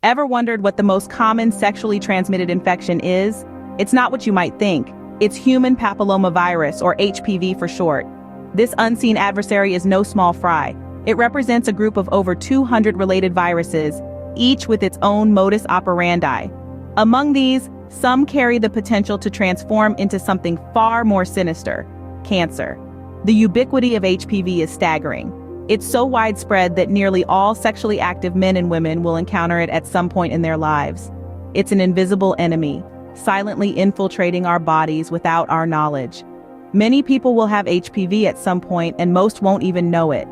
Ever wondered what the most common sexually transmitted infection is? It's not what you might think. It's human papillomavirus, or HPV for short. This unseen adversary is no small fry. It represents a group of over 200 related viruses, each with its own modus operandi. Among these, some carry the potential to transform into something far more sinister: cancer. The ubiquity of HPV is staggering. It's so widespread that nearly all sexually active men and women will encounter it at some point in their lives. It's an invisible enemy, silently infiltrating our bodies without our knowledge. Many people will have HPV at some point, and most won't even know it.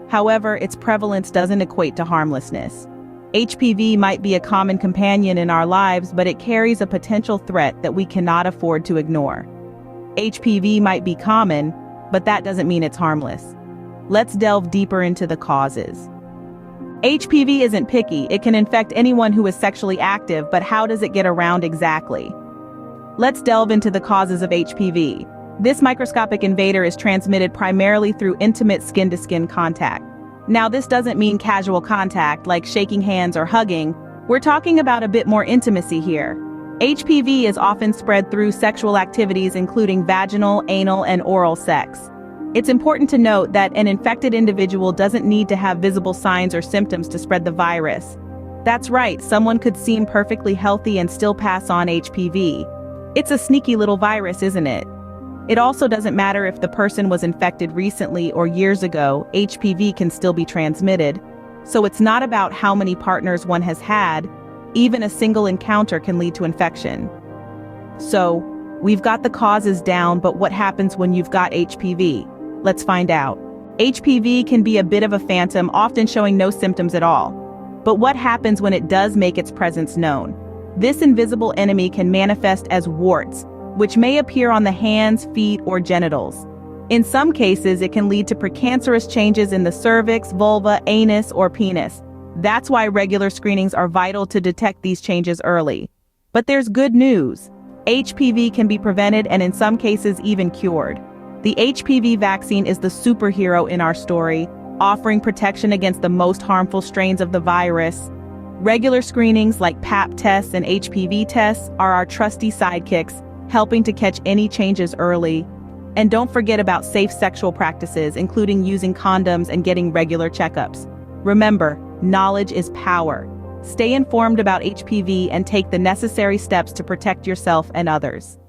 However, its prevalence doesn't equate to harmlessness. HPV might be a common companion in our lives, but it carries a potential threat that we cannot afford to ignore. HPV might be common, but that doesn't mean it's harmless. Let's delve deeper into the causes. HPV isn't picky. It can infect anyone who is sexually active, but how does it get around exactly? Let's delve into the causes of HPV. This microscopic invader is transmitted primarily through intimate skin-to-skin contact. Now, this doesn't mean casual contact like shaking hands or hugging. We're talking about a bit more intimacy here. HPV is often spread through sexual activities including vaginal, anal, and oral sex. It's important to note that an infected individual doesn't need to have visible signs or symptoms to spread the virus. That's right, someone could seem perfectly healthy and still pass on HPV. It's a sneaky little virus, isn't it? It also doesn't matter if the person was infected recently or years ago, HPV can still be transmitted. So it's not about how many partners one has had. Even a single encounter can lead to infection. So, we've got the causes down, but what happens when you've got HPV? Let's find out. HPV can be a bit of a phantom, often showing no symptoms at all. But what happens when it does make its presence known? This invisible enemy can manifest as warts, which may appear on the hands, feet, or genitals. In some cases, it can lead to precancerous changes in the cervix, vulva, anus, or penis. That's why regular screenings are vital to detect these changes early. But there's good news. HPV can be prevented and in some cases even cured. The HPV vaccine is the superhero in our story, offering protection against the most harmful strains of the virus. Regular screenings like Pap tests and HPV tests are our trusty sidekicks, helping to catch any changes early. And don't forget about safe sexual practices, including using condoms and getting regular checkups. Remember, knowledge is power. Stay informed about HPV and take the necessary steps to protect yourself and others.